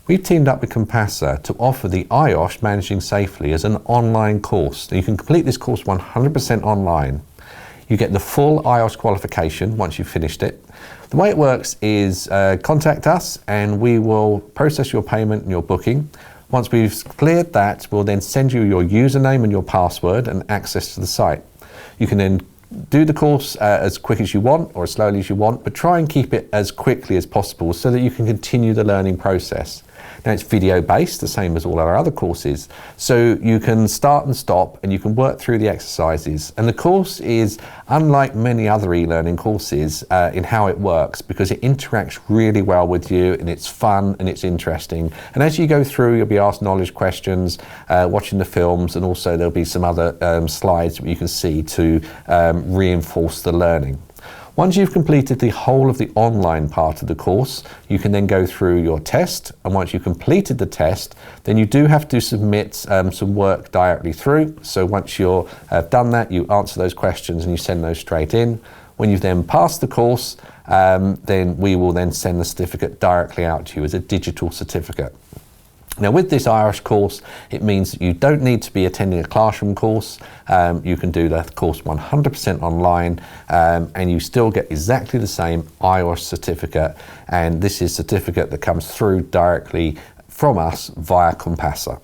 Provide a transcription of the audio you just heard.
We've teamed up with Compassa to offer the IOSH Managing Safely as an online course. Now, you can complete this course 100% online. You get the full IOSH qualification once you've finished it. The way it works is contact us and we will process your payment and your booking. Once we've cleared that, we'll then send you your username and your password and access to the site. You can then do the course as quick as you want or as slowly as you want, but try and keep it as quickly as possible so that you can continue the learning process. Now, it's video based, the same as all our other courses, so you can start and stop and you can work through the exercises. And the course is unlike many other e-learning courses in how it works, because it interacts really well with you and it's fun and it's interesting. And as you go through, you'll be asked knowledge questions, watching the films, and also there'll be some other slides that you can see to reinforce the learning. Once you've completed the whole of the online part of the course, you can then go through your test. And once you've completed the test, then you do have to submit some work directly through. So once you're done that, you answer those questions and you send those straight in. When you've then passed the course, then we will then send the certificate directly out to you as a digital certificate. Now, with this IOSH course, it means that you don't need to be attending a classroom course. You can do the course 100% online and you still get exactly the same IOSH certificate. And this is a certificate that comes through directly from us via Compassa.